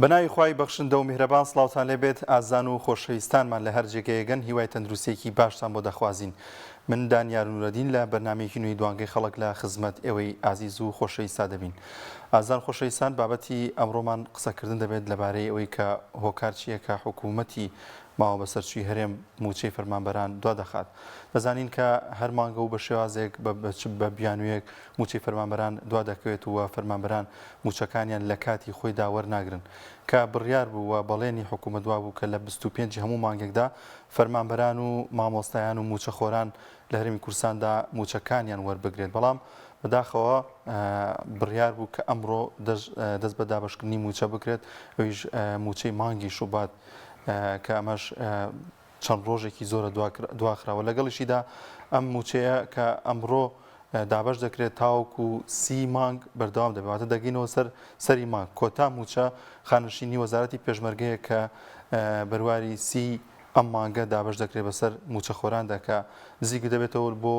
بەناوی خوای بەخشندە و میهرەبان سڵاوتان لێبێت ئازان و خۆشەویستانمان لە هەر جێگەیەگەن هیوای تەندروستێکی باشتان بۆ دەخوازین. من دانیار نورەدین لە بەرنامەیەکی نوێی دوانگەی خەڵک لە خزمەت ئێوەی ئازیز و خۆشەویستا دەبین. ئازان خۆشەویستان بابەتی ئەمڕۆمان قسەکردن دەبێت لەبارەی ئەوەی کە هۆکار چییە کە حکوومەتی ماوە بەسەرچووی هەرێم موچەی فەرمانبەران دوا دەخات. دەزانین کە هەر مانگە و بە شێوازێک بە بیانوویەک موچەی فەرمانبەران دوا دەکەوێت و فەرمانبەران موچەکانیان لە کاتی خۆیدا وەرناگرن کە بڕیار بوو و بەڵێنی حکوومەت وا بوو کە لە 25 هەموو مانگێکدا فەرمانبەران و مامۆستایان و موچەخۆران لە هەرێمی کوردستاندا موچەکانیان وەربگرێت. بەڵام بەداخەوە بڕیار بوو کە ئەمڕۆ دەست بە دابەشکردنی موچە بکرێت، ئەویش موچەی مانگی شوبات کە ئەمەش چەند ڕۆژێکی زۆرە دواخراوە. لەگەڵیشیدا ئەم موچەیە کە ئەمڕۆ دابش دەکرێت تاوەکو 30 مانگ بەردەوام دەبێتە دەگەینەوە سەری مانگ. کۆتا موچە خانشینی وەزارەتی پێشمەرگەیە کە بەرواری 30 ئەم مانگە دابش دەکرێت بەسەر موچەخۆراندا کە نزیک دەبێتەوە بۆ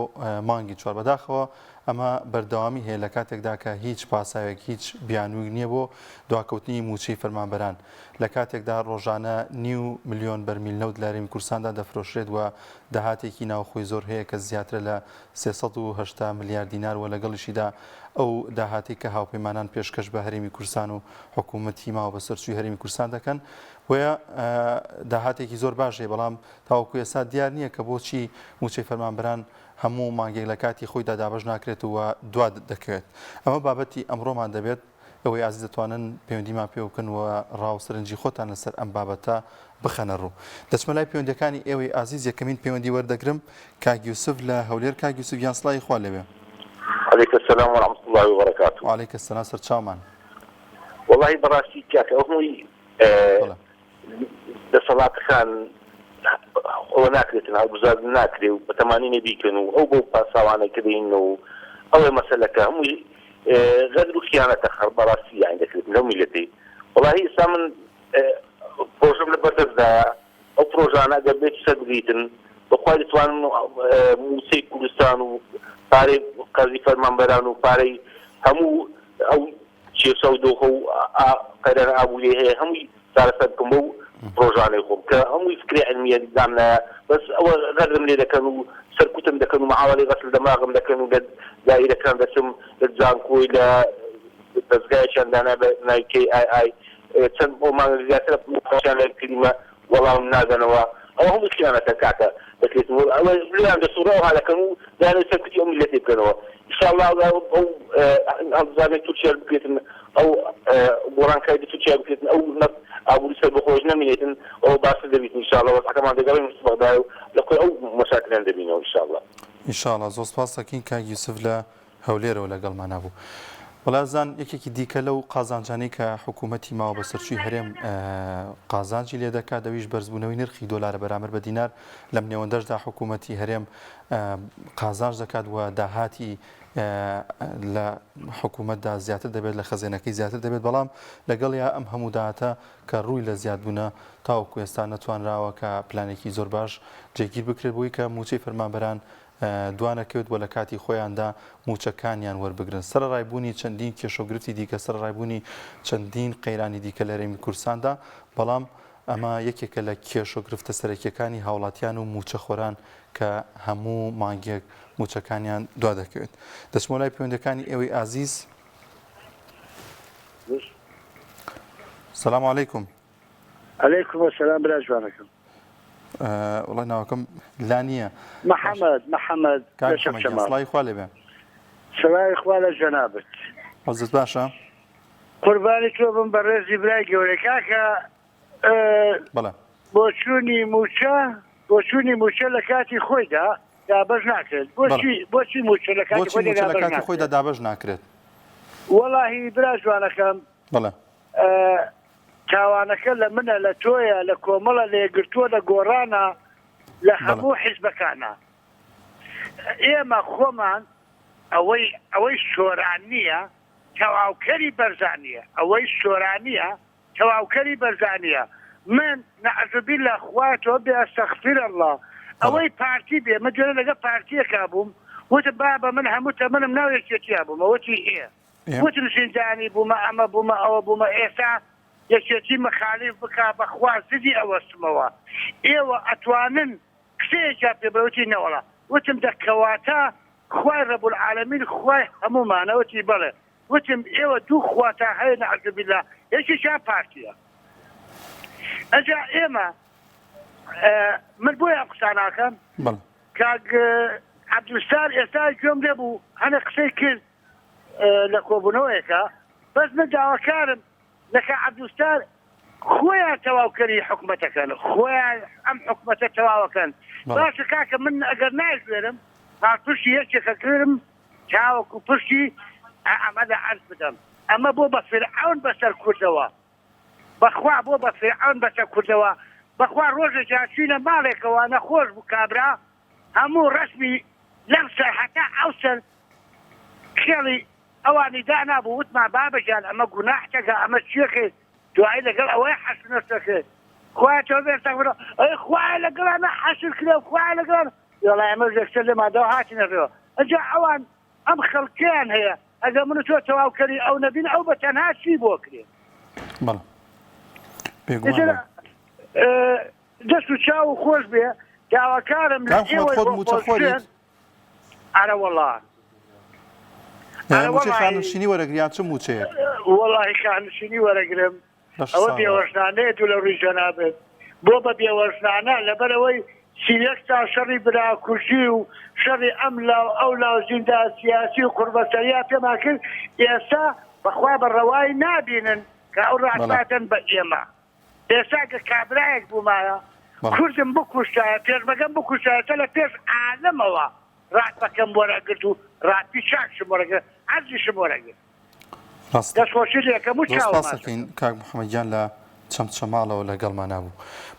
مانگی 4. بەداخەوە ئەمە بەردەوامی هەیە لە کاتێکدا کە هیچ پاساوێک هیچ بیانووی نییە بۆ دواکەوتنی موچەی فەرمانبەران. لە کاتێکدا ڕۆژانە 9 ملیۆن بەرمیل نەوت لە هەرێمی کوردستاندا دەفرۆشرێت و داهاتێکی ناوخۆی زۆر هەیە کە زیاترە لە 380 ملیار دینار و لەگەڵیشیدا ئەو داهاتی کە هاوپەیمانان پێشکەش بە هەرێمی کوردستان و حکوومەتی ماوە بەسەرچووی هەرێمی کوردستان دەکەن وە داهاتێکی زۆر باشێ. بەڵام تاوەکو ئێستا دیار نییە کە بۆچی موچەی فەرمانبەران هەموو مانگێک لە کاتی خۆیدا دابش ناکرێت و دوا دەکەوێت. ئەمە بابەتی ئەمڕۆمان دەبێت ئەوەی ئازیز دەتوانن پەیوەندیمان پێ بکەن و ڕاوسەرنجی خۆتان لەسەر ئەم بابەتە بخەنە ڕوو. دەچمە لای پەیوەندیەکانی ئێوەی ئازیز. یەکەمین پەیوەندی وەردەگرم کاک یوسف لە هەولێر. کاک یوسف گیان سڵاوی خوا لێبێ. عليك السلام ورحمة الله وبركاته. وعليك السلام سەرچاومان. والله بەڕاستی کاکە ئەوەی دەسەڵات خان ئەوە ناکرێتن هەڵبژار ناکرێ و بەتەمانینە بیکەن و ئەو بۆ پاساوانە کردین و ئەوەی مەسەلەکە هەمووی غەدر و خیانەتە بەڕاستی یان دەکرێتن لەو میلەتەی. والله ئێستا من پرۆژەم لە بەردەستدایە ئەو پرۆژانە ئەگەر بێت سەر بگریتن بەخوای دەتوانن موچەی کوردستان و پارەی قەرزی فەرمانبەران و پارەی هەموو ئەو کێشە و دۆخە و قەرەنە ئابووری هەیە هەمووی چارەسەر بکەم بۆ پرۆژانەی خۆم کە هەمووی فکری عەلمیە دامنایە بەس ئەوە غەدرم لێ دەکەن و سەرکوتم دەکەن و معاوەڵەی غەسل دەماغم دەکەن و لە دایرەکان دەچم لە جانکۆی لە دەستگایەکیان دانا بە ناوی KII چەند بۆ مانگە زیاترە پرۆژیان لە کریمە وەڵام نادەنەوە. ئەوە هەمووی خیانەتە کاکە دەکرێتن ئەوە لیان دەسوڕەوە هەڵەکەن و دانەوەی سەرکوتی ئەو میلەتێ بکەنەوە. ئینشاءالله ئەو هەڵبژارنەی تورکیا بکرێتن ئەو گۆڕانکاری تورکیا بکرێتن ئەو ئابووری سەر بەخۆش نەمێنێتن ئەو باشتر دەبێت ئینشاءالله وەزعەکەمان دەگەڕێن مستەفەدای و لەخۆی ئەو مەشاکلیان دەبینەوە ئینشاءالله. ئینشاءالله زۆر سپاس دەکەین کاک یوسف لە هەولێرەوە لەگەڵمان هەبوو. وەڵازان یەکێکی دیکە لەو قازانجانەی کە حکوومەتی ماوە بەسەرچووی هەرێم قازانجی لێ دەکات دەویش بەرزبوونەوەی نرخی دۆلارە بەرامبەر بە دینار لەم نێوەندەشدا حکوومەتی هەرێم قازانج دەکات و داهاتی لە حکوومەتدا زیاتر دەبێت لە خەزێنەکەی زیاتر دەبێت. بەڵام لەگەڵ یا ئەم هەموو داهاتە کە ڕووی لە زیادبوونە تاوەکو ئێستا نەتوانراوە کە پلانێکی زۆر باش جێگیر بکرێت بۆی کە موچەی فەرمانبەران دوانەکەوت بۆ لە کاتی خۆیاندا موچەکانیان وەربگرن. سەرڕایبوونی چەندین کێشەگرفتی دیکە سەرڕایبوونی چەندین قەیرانی دیکە لە هەرێمی کوردستاندا. بەڵام ئەمە یەکێکە لە کێشەگرفتە سەرەکیەکانی هاوڵاتیان و موچەخۆران کە هەموو مانگێک موچەکانیان دوا دەکەوێت. دەچمە لای پەیوەندەکانی ئێوەی ئازیز. سەلام عەلەیکوم. عەلەیکوم ئەسەلام برا جوانەکەم. وڵای ناوەکەم لا نییە. محەممەد سڵاوی خوا لێبێ. سڵاوی خوا لە جەنابەت. حەزت باشە؟ قوربانی تۆ بم بە ڕێزی برای گەورە کاکە بۆ چوونی موچە لە کاتی خۆیدا دابەش ناکرێت. بۆچی موچە لە کاتی خۆیدا دابەش ناکرێت؟ وەڵاهی برا جوانەکەم تاوانەکە لە منە لە تۆیە لە کۆمەڵە لە یەکگرتووە لە گۆڕانە لە هەموو حیزبەکانە. ئێمە خۆمان ئەوەی شۆرانیە تەواوکەری بەرزانیە ئەوەی شۆرانیە تەواوکەری بەرزانیە. من نەعەزبی لە خواتۆ بێ ئەستەغفر الله ئەوەی پارتی بێ من دوێنێ لەگە پارتیەکا بووم وتە بابە من هەموو تەمەنم ناوێکێتیا بووم ئەوەتی هەیە وتم زیندانی بوومە ئەمە بوومە ئەوە بوومە ئێستا یەکێتی مخالف بکە بەخوا زدی ئەوەستمەوە ئێوە ئەتوانن کسەیەکە پێبەوتی نەوەڵە وتم دەکەواتە خوای ڕەبولعالەمین خوای هەمومانەوەتی بڵێ وتم ئێوە دوو خواتە هەیە نەعوذ بالله یەکیشیان پارتیە ئەجا ئێمە من بۆیە قساناکەم کاک عەبدولستار ئێستا گوێم لێ بوو هەنە قسەی کرد لە کۆبوونەوەیەکە بەس من داواکارم لەکە عەبدولستار خۆیان تەواوکەری حکومەتەکەن خۆیان ئەم حکومەتە تەواوەکەن باشە کاکە من ئەگەر نایژێرم پاشتی یەکێکە کردم چاوەکو پشتی ئەمەدا عەرز بدەم ئەمە بۆ بە فرعون بەسەر کوردەوە بەخوا بۆ بە فرعون بەسەر کوردەوە بەخوا ڕۆژێکیان چوینە ماڵێکەوە نەخۆش بوو کابرا هەموو ڕەسمی لەم سەر هەتا ئەو سەر خێڵی ئەوانی دانابوو وتمان بابەجان ئەمە گوناحتەکە ئەمە چێکێ دوایی لەگەڵ ئەوەی حەسنەستەکە خوای تۆ بێستەکە ئەی خوای لەگەڵانە حەسر کرێ خوای لەگەڵ یڵا ئەمە زەکسەر لێمادەوە هاتینەڕێەوە ئەجا ئەوان ئەم خەڵکیان هەیە ئەگەر من تۆ تەواوکەری ئەو نەبین ئەو بە تەنها چی بۆ کرێ دەست و چاو و خۆش بێ داواکارم لە ئێوەی ئارە وەڵا موچەی خانشینی وەرەگریان چ موچەیە وەڵی خانشینی وەرەگرم ئەوە بێوەژنانەیە و لە ڕووی جەنابێت بۆ بە بێوەژنانە لەبەرەوەی سیرەک تا شەڕی براکوژی و شەڕی ئەم لاو ئەو لاو زیندە سیاسی و قوربەسەریا پێما کرد ئێستا بەخوا بەڕەوای نابینن کە ئەو ڕاستاتن بە ئێمە ئێستا کە کابرایەک بوومایە کوردم بکوشایە پێشمەکەم بکوشایەتە لە پێش عالەمەوە ڕاتبەکەم وەرەگرت و ڕاتی چاکشم وەرەگرت عەرزیشم وەرەگرت دەستخۆشی لێکەم و چاوەکەین کاک محەممەدیان لە چەمچەماڵەوە لەگەڵمان نبوو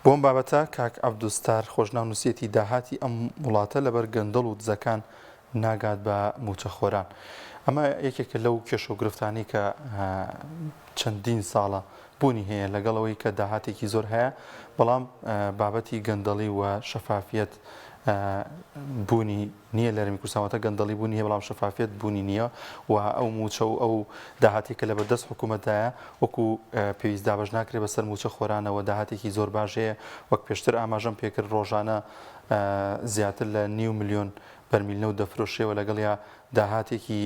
بۆم بابەتە کاک عەبدولستار خۆشناو نووسێتی داهاتی ئەم وڵاتە لەبەر گەندەڵ و دزەکان ناگات بە موچەخۆران ئەمە یەکێکە لەو کێش و گرفتانی کە چەندین ساڵە بوونی هەیە لەگەڵەوەی کە داهاتێکی زۆر هەیە بەڵام بابەتی گەندەڵی و شەفافیت بوونی نییە لە هەرێمی کوردستانەوە گەندەڵی بوونی هەیە بەڵام شەفافیت بوونی نییە و ئەو موچە و ئەو داهاتی کە لە بەردەست حکوومەتدایە وەکو پێویست دابەش ناکرێت بەسەر موچە خۆرانەوە داهاتێکی زۆر باش هەیە وەک پێشتر ئاماژەم پێکرد ڕۆژانە زیاتر لە 9 ملیۆن بەرمیلنەوت دەفرۆشێەوە لەگەڵ یا داهاتێکی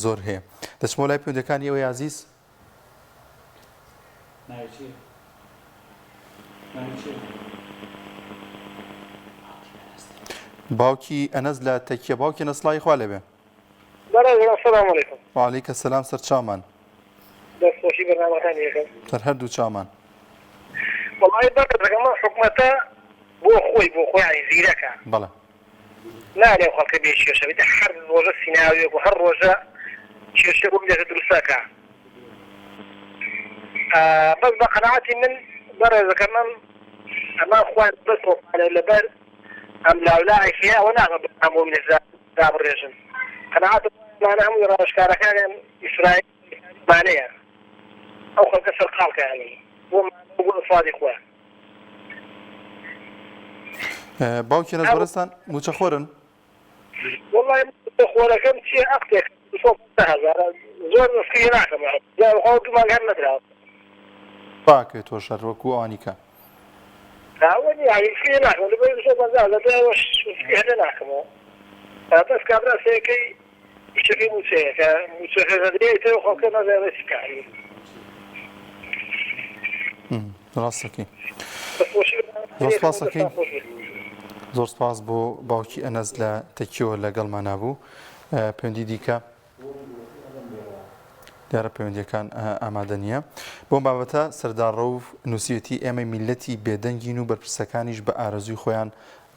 زۆر هەیە دەچمەوە لای پەیوەندەکانی ئەوەی عەزیز باوکی ئەنەس لە تەکیە باوکی نەسڵی خوا لێبێ السلام علیکم وعلیکە سەلام سەر چامان دەستخۆشی بەرنامەکانی یەکەم سەر هەردوو چامان وەڵی بەڕێزەکەمە حکومەتە بۆ خۆی عەی زیرەکە بەڵێ نارێ خەڵکە بێ کێشە بێتە هەر ڕۆژە سیناوێک و هەر ڕۆژە کێشە بۆ بدێتە دروستەکە بەس بە قەناعەتی من بەڕێزەکەمەم ئەمە خوای بەسڵ لەبەر ئەم لاولای هەیە ئەوە ناغە بۆ منێزا دابڕێژن قەناعەتم هەمووی ڕۆژکارەکان ئیسرائیلمانەیە ئەو خەڵکە سەرقاڵکەیانی بۆ ئفادی خوا باوکی نەزبەرستان موچەخۆرن وەڵی خۆرەکەم چیە ئەقتێک 100,000 زۆر نسکی ناکەم گومان هەر نەدراوە باکەوێت تۆ شەر وەکو ئەوانیکە ئەوەنی عیفی ناکەم لەبەر 100,000 هەر ناکەمەوە بەس کابرا سەیەکەی شەکەی موچەیە کە موچەکەدرێتەوە خەڵکە نەزانێتی کاری ڕاستەکەی زۆر سپاسەکەین زۆر سپاس بۆ باوکی ئەنەس لە تەکیەوە لەگەڵمان نبوو پەیوەندی دیکە دیارە پەیوەندیەکان ئامادە نییە بۆم بابەتە سەرداڕە و نووسەتی ئێمە میلەتی بێدەنگین و بەرپرسەکانیش بە ئارەزوی خۆیان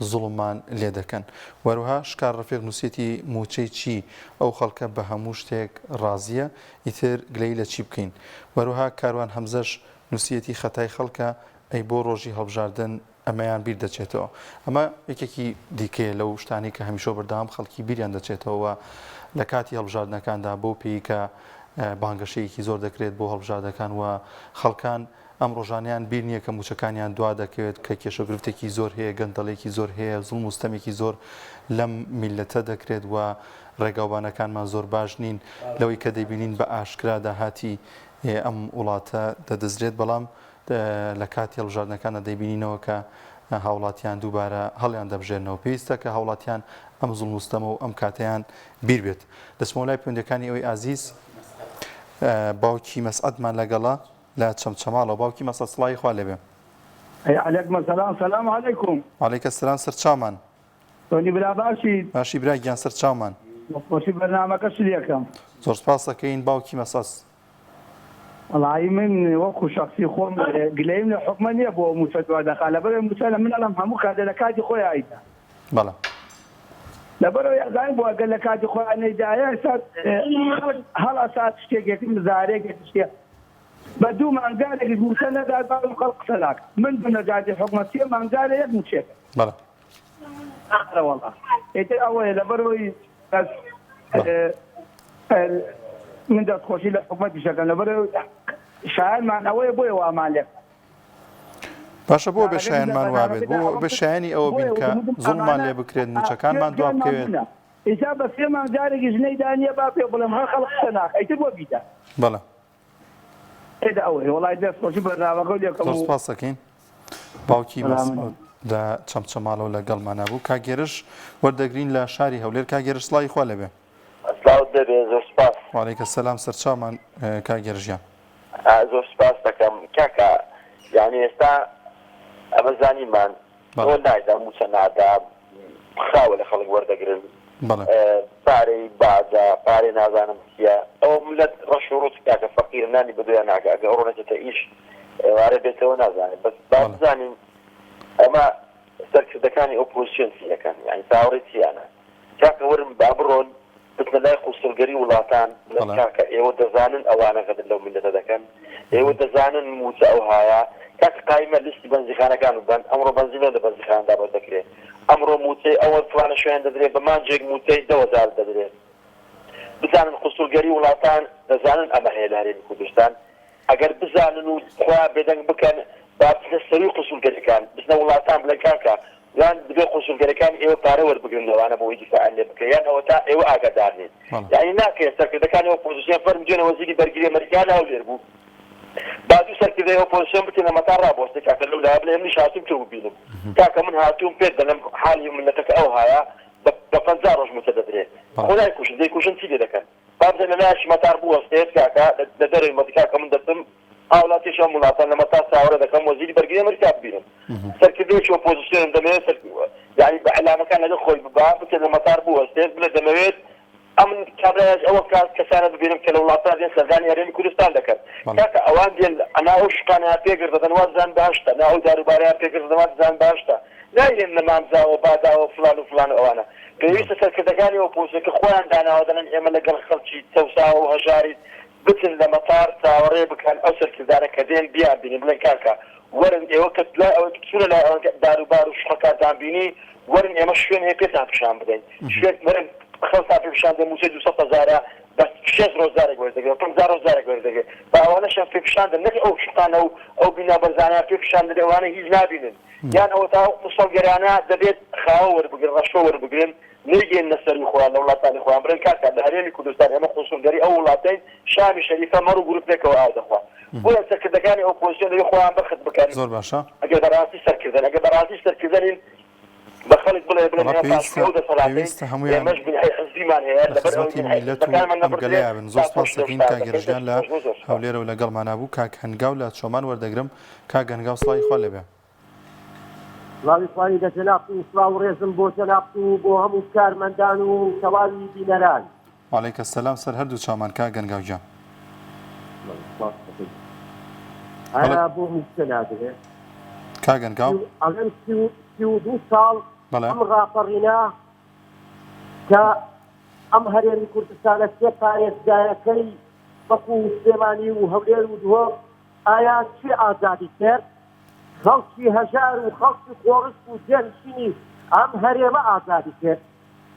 زوڵمان لێ دەکەن وەروها شکار ڕەفیق نووسەتی موچەی چی ئەو خەڵکە بە هەموو شتێک ڕازیە ئیتر گلەی لە چی بکەین وەروها کاروان هەمزەش نووسەتی خەتای خەڵکە ئەی بۆ ڕۆژی هەڵبژاردن ئەمەیان بیر دەچێتەوە ئەمە یەکێکی دیکەیە لەو شتانی کە هەمیشە بەردەوام خەڵکی بیریان دەچێتەوە لە کاتی هەڵبژاردنەکاندا بۆ پێی کە بانگەشەیەکی زۆر دەکرێت بۆ هەڵبژاردنەکان و خەڵکان ئەم ڕۆژانیان بیر نییە کە موچەکانیان دوا دەکەوێت کە کێشەگرفتێکی زۆر هەیە گەندەڵێکی زۆر هەیە زوڵم و ستەمێکی زۆر لەم میلەتە دەکرێت و ڕێگاوبانەکانمان زۆر باش نین لەوەی کە دەیبینین بە ئاشکرا داهاتی ئەم وڵاتە دەدەزرێت بەڵام لە کاتی هەڵبژاردنەکانە دەیبینینەوە کە هاوڵاتیان دووبارە هەڵیان دەبژێنەوە پێویستە کە هاوڵاتیان ئەم زوڵم و ستەمە و ئەم کاتەیان بیر بێت. دەچمەوە لای پەیوەندیەکانی ئەوەی ئازیز باوکی مەسعەدمان لەگەڵا لە چەمچەماڵەوە. باوکی مەسعەد سڵاوی خوا لێبێ. عليكم السلام السلام عليكم. وعليكم السلام سەرچاومان. تۆنی برا باشی برای گیان سەرچاومان. خۆشی بەرنامەکە شریەکەم. زۆر سپاس دەکەین باوکی مەسعەد. وەڵی من وەکو شخصی خۆم گلەیم لە حکومە نییە بۆ موسە دوا دەخا لەبەرەوەی موسە لە من ئەڵەم هەموو کاتێ لە کاتی خۆی ئایدا. بەڵێ. لەبەرەوەی ئەزانین بۆ ئەگەر لە کاتی خۆیان نەیدایە ئێستا هەڵا سات شتێکێکی مزارێکێکی شتێ بە دوو مانگارێکی موسە نەدات باڵم خەڵق قسە ناکە. من بنەجاتی حکومە سێ مانگارە یەک موچێتە. بەڵێ. والله ئێتر ئەوەیە لەبەرەوەی من دەستخۆشی لە حکومەتی شەکەم لەبەرەوەی شایانمان ئەوەیە بۆیە وامان لێ باشە بۆ بە شایانمان وابێت بۆ بە شایانی ئەوە بین کە زوڵمان لێ بکرێت موچەکانمان دوا بکەوێت. ئیجا بە سێ مانگارێکی ژنەی دانیە با پێ بڵێم هەر خەڵق قسە ناکە ئیتر بۆ بیدە. بەڵێ. ئێدا ئەوەیە وڵای دەستخۆشی بەرنامەکە لێکەم. زۆر سپاس دەکەین. باوکی مەسعود لە چەمچەماڵەوە لەگەڵمانە بوو. کاگێرش وەردەگرین لە شاری هەولێر. کاگێرش سڵاوی خوا لێبێ. زۆر سپاس. وعليكم السلام سەرچاومان کاگێرژیان. زۆر سپاس دەکەم کاکە یعنی ئێستا ئەمە زانیمان ئەوە نایدا موچە نادا خاوە لە خەڵک وەردەگرن پارەی بازە پارەی نازانم چیە ئەوە ملەت ڕەش و ڕوت کاکە فەقیر نانی بەدوێ ناکە ئەگە ئەوڕۆ نەچێتە ئیش وارە بێتەوە نازانێت بەس با بزانین ئەمە سەرکردەکانی ئۆپۆزیسیۆن چیەکەن یعنی تاوەڕێی چیانە کاکە وەرن با بڕۆن بتنە لای خوستەلگەری وڵاتان کاکە ئێوە دەزانن ئەوانە غەدر لەو میلەتە دەکەن ئێوە دەزانن موچە ئەو هایە کاکە قایمە لیستی بەنزیخانەکان و بن ئەمڕۆ بەنزینە لە بەنزیخانەدا بەردەکرێت ئەمڕۆ موچەی ئەوە توانە شوێن دەدرێت بە مانجێک موچەی 10,000 دەدرێت بزانن خوستەلگەری وڵاتان دەزانن ئەمە هەیە لە هەرێمی کوردستان ئەگەر بزانن و خوا بێدەنگ بکەن با بچنە سەروی خوستەلگەریەکان بچنە وڵاتان بڵێن کاکە یان دەبێت خوستەلگەریەکان ئێوە پارە وەربگرن لەوانە بۆ دیفاعیان لێ بکەن یان ئەوە تا ئێوە ئاگادار نین یعنی ناکرێت سەرکردەکانی ئۆپۆزیسیۆن فەرمجێنە وەزیری بەرگری ئەمریکا هەولێر بوو با دوو سەرکردەی ئۆپۆزیسیۆن بچێنە مەتار ڕابۆستێ کاکە لەولایە بڵێ منیش هاتووم تۆ ببینم کاکە من هاتووم پێت دەڵێم حالی ملەتەکە ئەو هایە بە 50 ڕۆژ موچە دەدرێت خۆلای کوشن دەیکوژن چی لێ دەکەن بابزە لە لایەشی مەتار بوەستێت کاکە لە دەرەوەی مەتی کاکە من دەبم هاوڵاتیش ئەم وڵاتان لە مەتار چاوەڕێ دەکەم وەزیری بەرگری ئەمریکا ببینم سەرکردەیەکی ئۆپۆزیسیۆن دەمەوێت يعني بإعلامكان هذا خوي ببعض مثل المطار بوستيز بلا دمويت أمن كابراج أو كسانة بينهم كالولاطات دين سرداني هرين كردستان ذكر كاك أوان ديال أنا أوش كان هابيقر دنواز زان باشتا أنا أو دارو باري هابيقر دنواز زان باشتا لا يلين مامزا وبادا وفلان وفلان وأنا كيسا سركدقاني وبوسك خوان دانا ودنا نعمل لقل خلشي توسا وهجاري بتن لمطار تاوري بكان أو سركدانا كدين بيا بيني بلن كاكا ورن ئێوە لا ئەو چونە لە داروبار و شقەکانتان بینی ورن ئێمە شوێن هەیە پێتان پیشان بدەین شوێن ورن خەڵکان پێ پیشان دەین موچەی 200,000 بە 6,000 وەردەگرێت 50,000 وەردەگرێت بە ئەوانەشیان پێ پیشان دەن نەک ئەو شقانە و ئەو بینا بەرزانیان پێ پیشان دەدەن ئەوانە هیچ نابینن یان ئەوە تا مسەڵگەرانە دەبێت خاوە وەربگرن ڕەشۆ وەربگرن نەیگەین نەسەری خۆیان لە وڵاتانی خۆیان بڵێن کاکە لە هەرێمی کوردستان ئێمە خوستەلگەری ئەو وڵاتەی شامی شەریفە مەڕ و گروپێکەوە ئاو دەخوات بۆیە سەرکردەکانی ئۆپۆزیسیۆن لەوێ خۆیان بەخت بکەن زۆر باشە ئەگەر بەڕاستی سەرکردن ئەگەر بەڕاستی سەرکردنین بە خەڵک بڵێ بڵێن پێویستە هەمویان خزمەتی میلەت و ئەمگەلەیە بن. زۆر سپاس دەکەین کاگێرژیان لە هەولێرە و لەگەڵمانە بوو. کاک هەنگاو لە چۆمان وەردەگرم. کاک هەنگاو سڵاوی خوا لێبێ. سڵاوی خوانی دەجەناب و سڵاو ڕێزم بۆ جەناب و بۆ هەموو کارمەندان و تەواوی بینەران. وعليكم السلام سەر هەردوو چامان کاک هەنگاو جان. أنا أبو مستنادر كاغن كاو أنا سيودو سال أم غافرنا كأم هرين كردستان السيقاية جايكي بقو سليماني وهولير ودهو آيات شي آزادي كر خلقي هجار وخلقي خورس وجنشيني أم هرين آزادي كر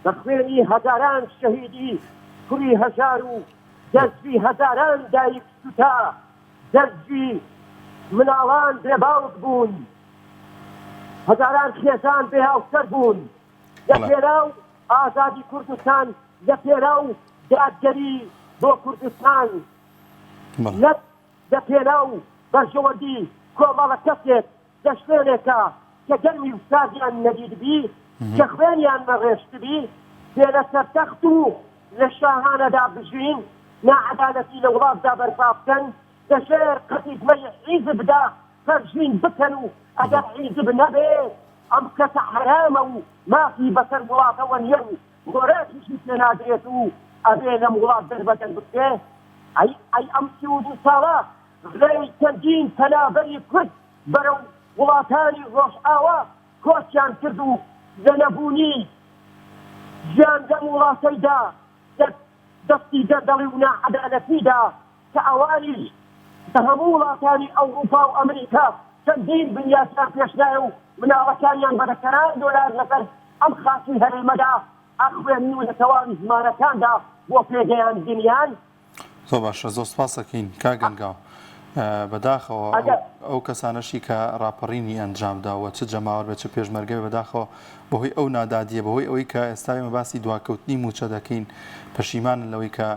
نخويني هزاران شهيدي كري هجار وجنشي هزاران دايك ستا جنشي مناڵان بێباوت بوون هەزاران خێزان بێهاوسەر بوون لە پێراو ئازادی کوردستان لە پێراو دادگەری بۆ کوردستان دەپێنا و بەژەوەندی کۆمەڵە کەسێک دەشتێنێکە کە گەرمی وسادیان نەدیدبی کە خوێنیان نەڕێشتبی بێنە سەرتەخت و لە شاهانەدا بژین ناعەدالەتی لە وڵاتدا بەرپا بکەن دەشێر قەتیگمەی حیزبدا فەرژین بکەن و ئەگەر حیزب نەبێ ئەم کەسە حرامە و مافی بەسەر وڵاتەوە نیە و گۆرەکیشی پێ نادرێت و ئەبێ لەم وڵات دەربەدەر بکرێ ئەی ئەم 32 ساڵە غلەی چەندین پەنابەری کورد بەرەو وڵاتانی ڕۆژئاوا کۆچیان کرد و لە نەبوونی ژیان لەم وڵاتەیدا دەستی دەردەڵی و ناعەدالەتیدا کە ئەوانیش لە هەموو وڵاتانی ئەوروپا و ئەمریکا چەندین بنیاتیان پێشدایە و مناڵەکانیان بەدەکەران دۆلار لەسەر ئەم خاچی هەرێمەدا ئەخوێنی و لە تەواوی زمانەکاندا بۆ پێگەیان دنیان. زۆر باشە، زۆر سپاسەکەین کاگەنگاو. بەداخەوە ئەو کەسانەشی کە ڕاپەڕینی ئەنجامداوە چ جەماوەر بێت چ پێشمەرگەی بەداخەوە بەهۆی ئەو نادادیە بەهۆی ئەوەی کە ئێستا ئێمە باسی دواکەوتنی موچە دەکەین پەشیمانن لەوەی کە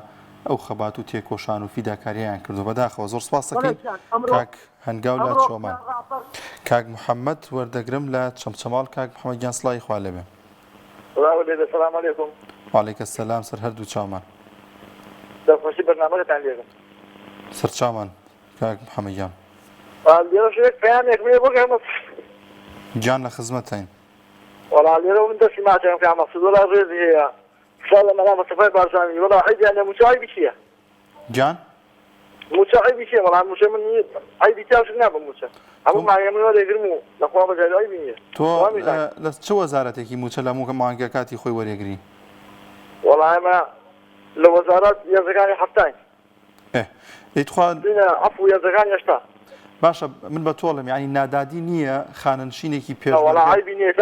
ئەو خەبات و تێکۆشان و فیداکاریان کردو. بەداخەوە زۆر سپاسەکەین کاک هەنگاو لە چۆمان. کاک محەممەد وەردەگرم لە چەمچەماڵ. کاک محەممەد گیان سڵای خوا لەبێ. سلام علیکم. وعلیکم السلام. سەر هەردوو چاومان. دەخۆشی بەرنامەکەتان لێرە. سەر چاومان کاک محەممەد گیان. لێرە پەیامێک بێ بۆ گەمە گیان لە خزمەتین. وەڵا لێرە من دەستی ماچەم کە مەقصودوڵا ڕێزی هەیە شاء الله مەسەفای بارزانی وەڵا عیدیان لە موچەی چییە؟ گیان موچە عیبی چییە؟ وەڵا موچە من عیبی تاوش نابم موچە. هەموو ماگەمە وەرێگرم و لەخوا بەجای عیبی نییە. تۆ لە چ وەزارەتێکی موچە لە موکە مانگە کاتی خۆی وەرێگری؟ وەڵا ئێمە لە وەزارەت یازەکانی هەفتاین. دەیتخوا عەفو یازەکانی هەشتا. باشە من بە تۆڵم یعنی نادادی نییە خانەنشینێکی پێشمەرگە. وەڵا عیبی نییە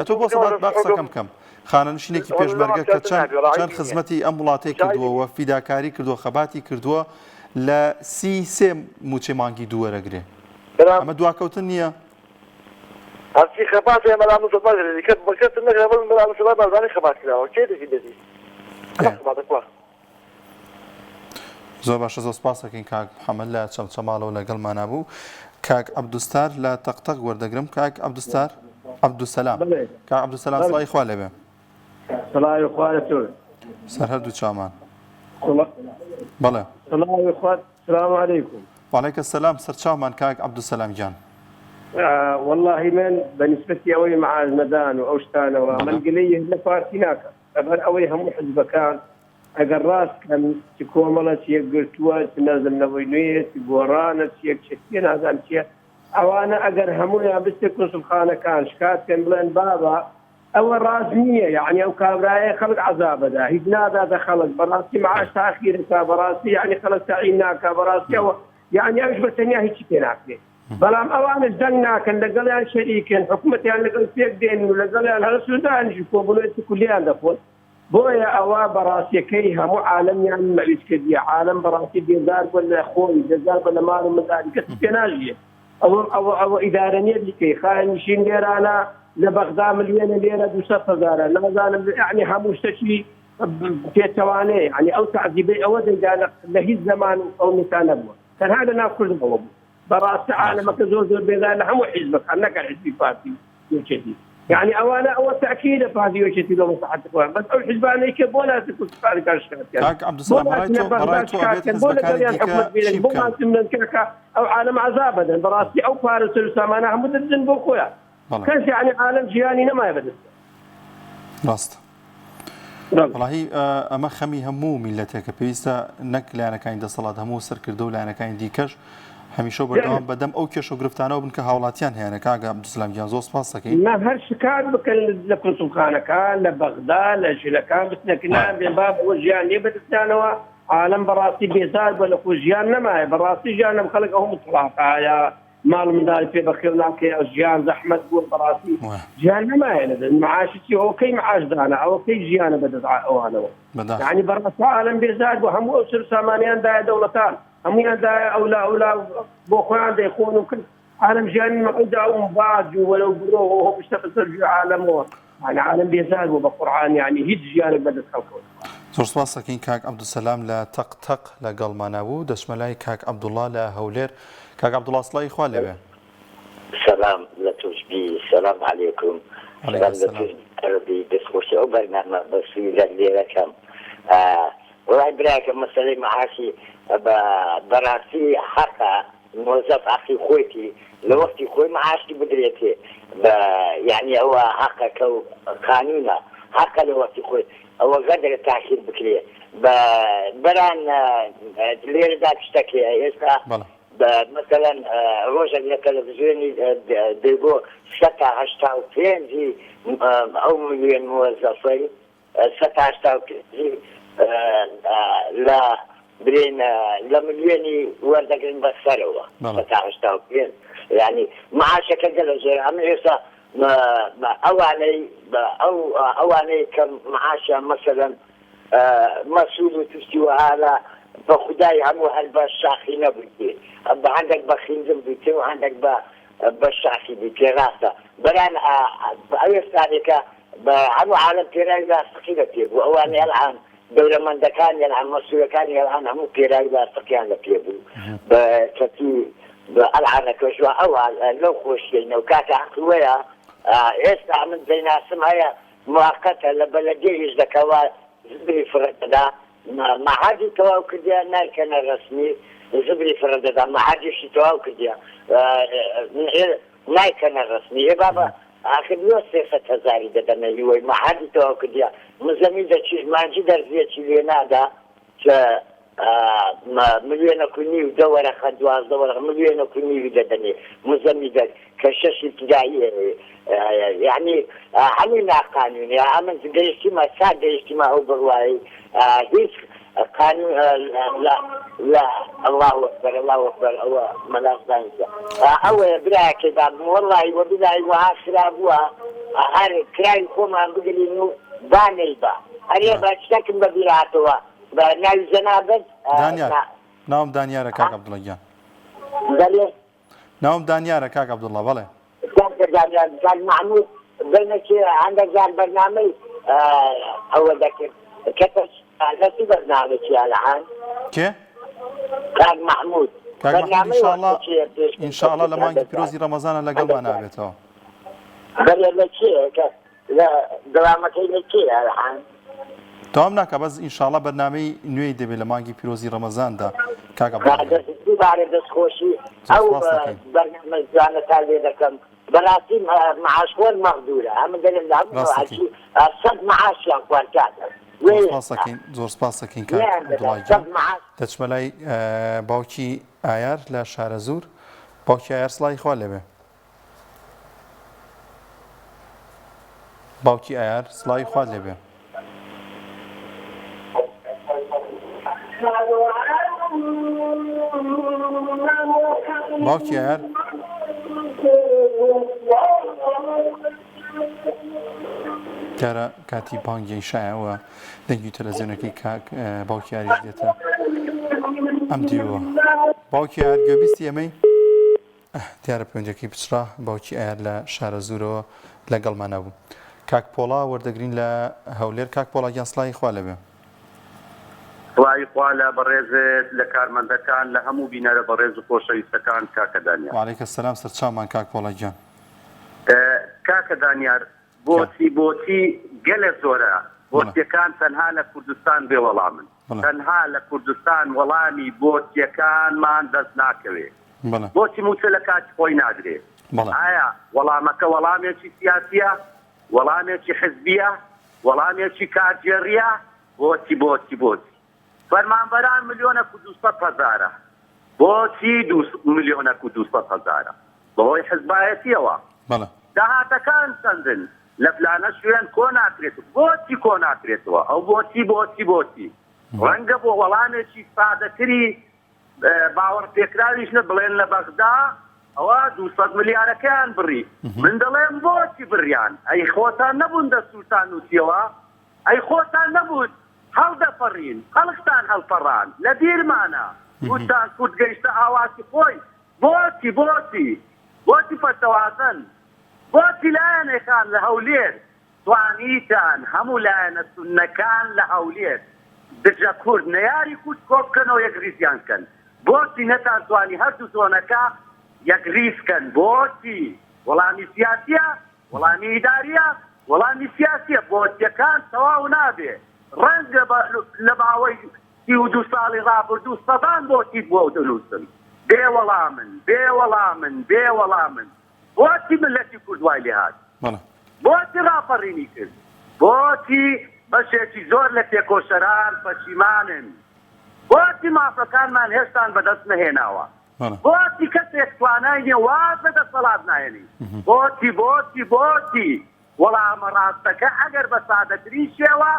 تۆ بۆ سەبات بەقسەکەم بکەم. خانەنشینێکی پێشمەرگە کە چەند خزمەتی ئەم وڵاتەی کردووە فیداکاری کردووە خەباتی کردووە لە 33 موچێ مانگی دووەرەگرێ. ئەمە دواکەوتن نییە؟ هەرچی خەبات ئێمە لا مسەبات کەس بەکەس نەکرا بەڵام بەلا مسەبات بارزانی خەبات کراوە کێ دەزی دەزی خەباتەکوا. زۆر باشە، زۆر سپاسەکەین کاک محەممەد لە چەمچەماڵەوە لەگەڵمان بوو. کاک عەبدوستار لە تەقتەق وەردەگرم. کاک عەبدوستار عەبدوسەلام. کاک عەبدوسەلام سڵای خوا لەبێ. سڵاوی خوا لە تۆ. سەر هەردوو چامان. بەڵێ. سڵاوی خوا. سلام علیکم. وعلیکم السلام. سەر چاومان کاک عەبدوسەلام گیان. والله من بەنسبەتی ئەوەی معاژمەدان و ئەو شتانەوە من گلەی لە پارتی ناکەم ئەبەر ئەوەی هەموو حزبەکان ئەگەر ڕاستکەن چ کۆمەڵە چیەک گرتووە چ نەزمنەوەی نوێ چ گۆڕانە چیەک چێ نازان چییە ئەوانە ئەگەر هەمویان بستێ کنسوڵخانەکان شکاتکەن بڵێن بابە ئەوە ڕاست نییە یعنی ئەو کابرایە خەڵک عەزابەدا هیچ ناداتە خەڵک بەڕاستی معاش تاخیرەکە بەڕاستی یعنی خەڵک تەعین ناکە بەڕاستیەوە یعنی ئەوش بەتەنیا هیچی پێ ناکرێت بەڵام ئەوانش دەنگ ناکەن لەگەڵیان شەریکن حکوومەتیان لەگەڵ پێک دێن و لەگەڵیان هەر سوودانیش کۆبڵێتی کولیان دەخۆن بۆیە ئەوە بەڕاستیەکەی هەموو عالەمیان مەویست کردیە عالەم بەڕاستی بێزار بە لە خۆی بێزار بە لە ماڵ و منداڵی کەس پێ ناژیە ئەوە ئیدارە نیە دیکەی خاینشین لێرانە لە بەغدا ملیۆنە لێرە 200,000 نازانم یعنی هەموو شتێکی پێتەوانەیە یعنی ئەو تعذیبەی ئەوە دەیدا لە هیچ زەمان ئەو نیسان نەبووە تەنها لە ناو کوردەوە بوو بەڕاستی عالەمەکە زۆر زۆر بێزار لە هەموو حیزبەکان نەکە حیزبی پارتی یەکێتی يعني أولا أول تأكيد فهذه وجهتي لو مصلحة الإخوان بس أول حزباني كيف ولا تكون سفاري كارشكات كاك عبد السلام برايتو أبيت حزبكاري ديكا من كاكا أو عالم عذاب أبدا براسي أو فارس السامانة هم مدرسين بوخويا كان يعني عالم جياني ما يبدأ راست والله أما خمي همو ملتك بيستا نك لأنا كاين صلاة همو سر كردو لأنا كاين ديكش هەمیشە بەردەوام بەدەم ئەو کێش و گرفتانەوە بن کە هاوڵاتیان هەیەە کاگە عەبدوسەلام گیان زۆر سپاس دەکەین ما هەر شکار بکەن لە کنسوڵخانەکان لە بەغدا لە ژلەکان بستنەکنان بێ با بۆ ژیان لێ بەدەستانەوە عالەم بەڕاستی بێزار بە لە خۆ ژیان نەمایە بەڕاستی ژیانم خەڵک ئەو متڵاقایە ماڵ منداڵی پێ بەخێو ناکەی ئەو ژیان زەحمەت بووە بەڕاستی ژیان نەمایە لە معاشی ئەوکەی معاشدانە ئەوەکەی ژیانە بەدەست ئەوانەوە یعنی بەڕاستی عالەم بێزار بوو هەموو ئەو سەر سامانیاندایە دەوڵەتان هەمویان دایە ئەولا بۆ خۆیان دەیخۆن و کرد عالم ژیانی مەعودا و باج و وەلەو برۆ و بشتە بەسەر عالەمەوە يعني عالم بێزار بوو بە قورعان يعني هیچ ژیانێک بەدەست خەڵکەوە زۆر سپاس دەکەین کاک عەبدولسەلام لە تەق لە گەڵمانەبوو دەچمەلای کاک عەبدوڵڵا لە هەولێر. کاک عەبدوڵڵا سڵای خوا لێبێ. سلام لە توشبی سلام علیکم. سلام لە توش عەربی دەستخۆشی ئەو بەرنامە بەسی لە لێرەکەم. وڵای براکە مەسەلەی معاشی بەڕاستی حەقە موظف حەقی خۆیتی لە وەختی خۆی معاشی بدرێتێ یعنی ئەوە حەقەکە و قانونە حەقە لە وەختی خۆی ئەوە غەدرە تاخیر بکرێ بەران لێرەدا شتەکێ ئێستا مثلا ڕۆژێک لە تەلەڤیزیۆنی دەیگۆ 185 ئەو ملیۆن موظفەی 185 لە برێن لە ملیۆنی وەردەگرن بەسەرەوە 185 یعنی معاشەکە گەلە زۆر ئەمە ئێستا ئەوانەی کە معاشە مەسەلەن مەسوول و توشتی وهالە بە خودای هەموو هەر بە شاخی نەبوویتێ بە هەندێک بە خینزم بوویتێ و هەندێک بە شاخی بوویتێ ڕاستە بەران ئەوێستانێکە بە هەموو عالم پێراوی لاستقی لە پێ بوو ئەوانەی ئەلعان دەورەمەندەکان یان مەسوولەکانی ئەلعان هەموو پێراوی لاستقیان لە پێ بوو بە کەتی ئەلعانەکەژوە ئەوە لەو خۆشیێنەوە کاتە عەقڵوەیە ئێستا من دەیناسم هەیە موقەتە لە بەلەدێریش دەکەوە زبری فرەتەدا معهدی تەواو کردیان نایکەنە ڕەسمی زبری فرەتەدا معهدیشی تەواو کردیان نایکەنە ڕەسمی ێ بابە آخر 300,000 دەدەنەوی وەی معهدی تەواو کردیان مزەمی دەچی مانجی دەرزیەکی لێ نادا کە ملیۆنە کونی و 12 ملیۆنە کونی دەدەنێ مزەمی دەر کە 6 ابتدایی یعنی هەمووی ناقانونی ئەمن گەیشتیمە سا گەیشتیمە ئەو بڕوایی هیچ قانون لا الله أكبر الله أكبر ئەوە مەلاسدانیە ئەوەیە برایەکێدا وەڵڵاهی وەبیلاهی وەها خرابووە هەر کراوی خۆمان بگرین و بانەیبە هەرێ بە شتێکم بەبیر هاتەوە بە ناوی زەنابەت ناوم دانیارە کاک عەبدوڵڵا گیان ناوم دانیارە کاک عەبدوڵڵا بەڵێ كان محمود بينك عندك زال برنامج أول ذاك كتش لا في برنامج يا الآن كي؟ كان محمود إن شاء الله إن شاء الله لما نجي بيروزي رمضان لقلب أنا بيته برنامج لا درامتي نكية الآن تمام ناکە بەس ئینشاءڵڵا بەرنامەی نوێی دەبێت لە مانگی پیرۆزی ڕەمەزاندا کاک عەبدوڵڵا دەستخۆشی ئەو بەرنامەجانەتا لێ دەکەم بەڕاستی معاشخۆر مەغدورە ئەمە دەڵێم لە سەد معاشیان خوارکاتە زۆر سپاس دەکەین کاک عەبدوڵڵا گیان دەچمە لای باوکی ئایار لە شارەزوور باوکی ئایار سڵای خوا لێبێ باوکی ئایار سڵای خوا لێبێ باوکی ئایار دیارە کاتی بانگی شایەوە دەنگی تەلەڤیزیۆنەکەی کاک باوکی ئایاریش دێتە ئەم دیوە باوکی ئایار گوێبیستی ئەمەی دیارە پەیوەندیەکەی پچڕا باوکی ئایار لە شارە زوورەوە لەگەڵمان نەبوو کاک پۆڵا وەردەگرین لە هەولێر کاک پۆڵا گیان سڵای خوا لەبێ سڵای خوا لە بەڕێزت لە کارمەندەکان لە هەموو بینەرە بەڕێز و خۆشەویستەکان کاکە دانیار وعەلەیکە سەلام سەرچاومان کاک پۆڵا گیان کاکە دانیار بۆچی گەلە زۆرە بۆچیەکان تەنها لە کوردستان بێ وەڵامن تەنها لە کوردستان وەڵامی بۆچیەکانمان دەست ناکەوێت بۆچی موچە لە کاتی خۆی نادرێت ئایا وەڵامەکە وەڵامێکی سیاسیە وەڵامێکی حزبیە وەڵامێکی کارجێڕیە بۆچی فەرمانبەران ملیۆنە و 200,000 بۆچی 2,200,000 بەهۆی حزبایەتیەوە داهاتەکان چەندن لە فلانە شوێن کۆ ناکرێت بۆچی کۆ ناکرێتەوە ئەو بۆچی ڕەنگە بۆ وەڵامێکی سادەتری باوەڕ پێکراویش نە بڵێن لە بەغدا ئەوە 200 ملیارەکەیان بڕی من دەڵێم بۆچی بڕیان ئەی خۆتان نەبوون دەستورتان نووسیەوە ئەی خۆتان نەبوون هەڵدەپەڕین خەڵکتان هەڵپەڕان لە بیرمانە وتان کورد گەیشتە ئاواتی خۆی بۆچی پەتەوازن بۆچی لایەنێکان لە هەولێر توانیتان هەموو لایەنە سوننەکان لە هەولێر دجا کورد نەیاری کورد کۆ بکەنەوە یەک ریزیانکەن بۆچی نەتانتوانی هەردوو زۆنەکە یەک ریزکەن بۆچی وەڵامی سیاسیە وەڵامی ئیداریە وەڵامی سیاسیە بۆچیەکان تەواو نابێ ڕەنگە لە ماوەی 32 ساڵی ڕابردوو سەدان بۆچی بۆ دروستن بێوەڵامن بۆچی ملەتی کورد وای لێ هات بۆچی ڕاپەڕینی کرد بۆچی بەشێکی زۆر لە تێکۆشەران پەشیمانن بۆچی مافەکانمان هێشتان بەدەست نەهێناوە بۆچی کەسێک توانای نییە واز بەدەسەڵات نایێنی بۆچی وەڵامە ڕاستەکە ئەگەر بە سادەترین شێوە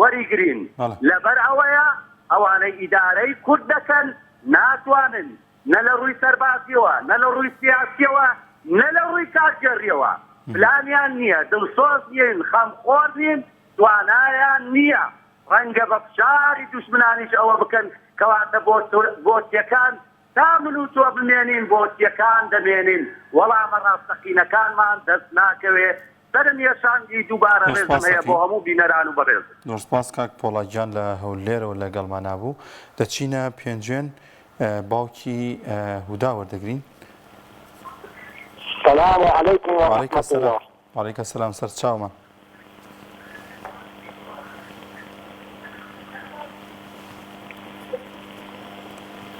وەریگرین لەبەر ئەوەیە ئەوانەی ئیدارەی کورد دەکەن ناتوانن نە لە ڕووی سەربازیەوە نە لە ڕووی سیاسیەوە نە لە ڕووی کارگەڕیەوە پلانیان نییە دڵسۆز نین خەمخۆر نین توانایان نییە ڕەنگە بە فشاری دوشمنانیش ئەوە بکەن کەواتە بۆچیەکان تا من و تۆ بمێنین بۆچیەکان دەمێنین وەڵامە ڕاستەقینەکانمان دەست ناکەوێ سەرم یەشانگی دووبارە ڕێزم هەیە بۆ هەموو بینەران و بەڕێز سپاس کاک پۆڵاگیان لە هەولێرەوە لەگەڵمان نابوو دەچینە پێنجێن باوکی هودا وەردەگرین السلام عليكم ورحمة الله. وعليكم السلام سەرچاومە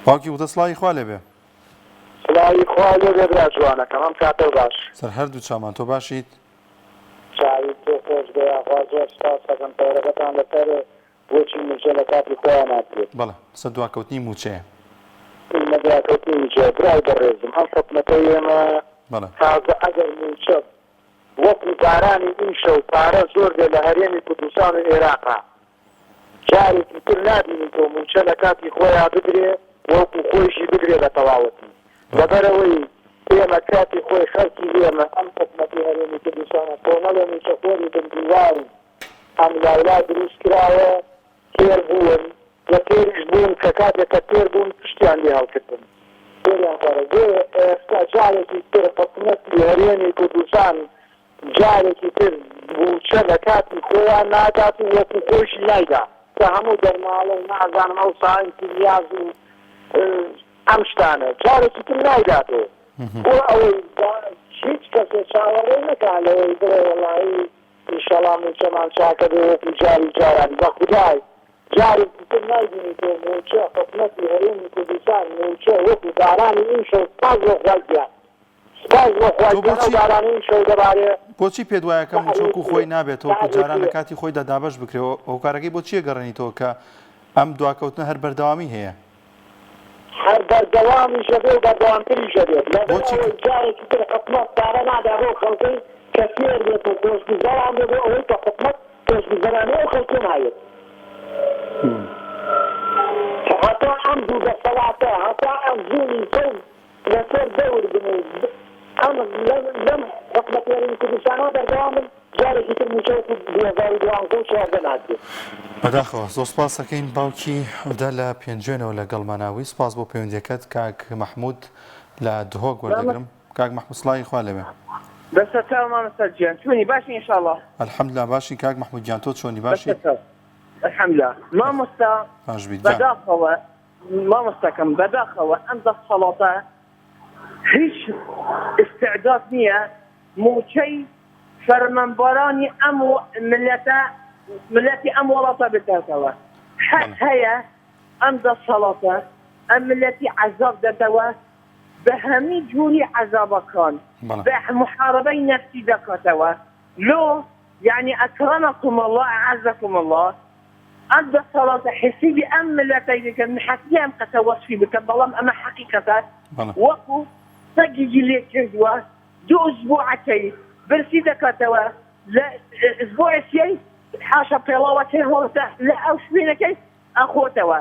باوکی هودا سڵاوی خوا لێبێ سڵاوی خوا لێبێ برا جوانەکەم کاتە باش سەر هەردوو چامان تۆ باشیت چاوی تۆ خۆش بێ ئاخوا زۆر سپاس دەکەم پەیرەکەتان لەسەر بۆچی موچە لە کاتی خۆیان ناترێت بەڵێ سەر دواکەوتنی موچەیە دواکەوتنی موچە برای بەڕێزم ئەم حکومەتەی ئێمە تازە ئەگەر موچە وەکو بارانی ئین شەو پارە زۆر دێ لە هەرێمی کوردستان و عێراقا جارێکی تر نبینی تۆ موچە لە کاتی خۆیان بگرێ وەکو خۆیشی بگرێ بە تەواوەتی لەبەرەوەی ئێمە کاتی خۆی خەڵکی ئێمە ئەم حکومەتی هەرێمی کوردستانە کۆمەڵە موچەخۆری بندیواری ئەم لاولا دروست کراوە تێر بوون لە تێریش بوون کە کاتێککە تێر بوون پشتیان لێ هەڵکردن تێریان پارەگێ ئێستا جارێکی تر حکومەتی هەرێمی کوردستان جارێکی تر موچە لە کاتی خۆیان نادات و وەکو خۆشی نایدا کە هەموو دەرماڵە و نازانم ئەو ساینسی نیاز و ئەم شتانە جارێکی تر نایداتەوە بۆ ئەوەی هیچ کەسێ چاوەڕێ نەکات لەوەی بڵێ وەڵایی ئینشەڵا موچەمان چاکە بێ وەکو جاران بە خودای جارێکی تر نایبینی تۆ موچە حکومەتی هەرێمی کوردستان موچە وەکو دارانی ئین شەو سپاس بۆ خوازیان سپاس بۆ خوازیان دارانی ئین شەو دەبارێ بۆچی پێت وایە کە موچەکو خۆی نابێتەوە کە جاران لە کاتی خۆی دادابش بکرێەوە ئەو کارەکەی بۆ چیە گەڕێنیتەوە کە ئەم دواکەوتنە هەر بەردەوامی هەیە هەر بەردەوامی ژەبێ و بەردەوامتری ژەبێت لەبەرەوەی جارێکی تر حکومەت پارە نادا بۆ خەڵکەی کە فێر بێت و خۆشگوزەران بێ بۆ ئەوەی کە حکومەت خۆشگوزەرانەی ئەو خەڵکە نایەت هەتا ئەم دوو دەسەڵاتە هەتا ئەم زوونی کەم لەسەر دەور بنێ ئەم لەم حکومەتی هەرێمی کوردستانە بەردەوامن جارێکی تر موچەوەکو 2012 نادرێت بەداخەوە زۆر سپاس دەکەین باوکی هودا لە پێنجێنەوە لەگەڵماناوی سپاس بۆ پەیوەندیەکەت کاک مەحموود لە دهۆک وەردەگرم کاک مەحموود سڵاوی خوا لێبێ بەسە چاومان سەر گیان چۆنی باشی ئینشاءڵڵا ئەلحەمدولیلا باشی کاک مەحموود گیان تۆ چۆنی باشی الحەمدولیلا مامۆستا بەداخەوە مامۆستاکەم بەداخەوە ئەم دەسەڵاتە هیچ استعداد نییە موچەی فەرمانبەرانی ئەم ملەتی ئەم وڵاتە بکاتەوە حەق هەیە ئەم دەسەڵاتە ئەم ملەتی عەزاب دەدەوە بە هەمی جووری عەزابەکان بە محاربەی نەفسی دەکاتەوە لۆ یعنی ئەکرەمەکم الله ئەعەزەکم الله ئەم دەسەڵاتە حسیبی ئەم ملەتەی دەکەن حەقی ئەم قەتە وەصفی بکەن بەڵام ئەمە حەقیقەتە وەکو سەگێکی لێ کردووە دوو ئوسبوعەکەی برسی دەکاتەوە لە ئوسبوعی سێی حاشا پێڵاوەکەی هۆڵتە لە ئەو شوێنەکەی ئەخۆتەوە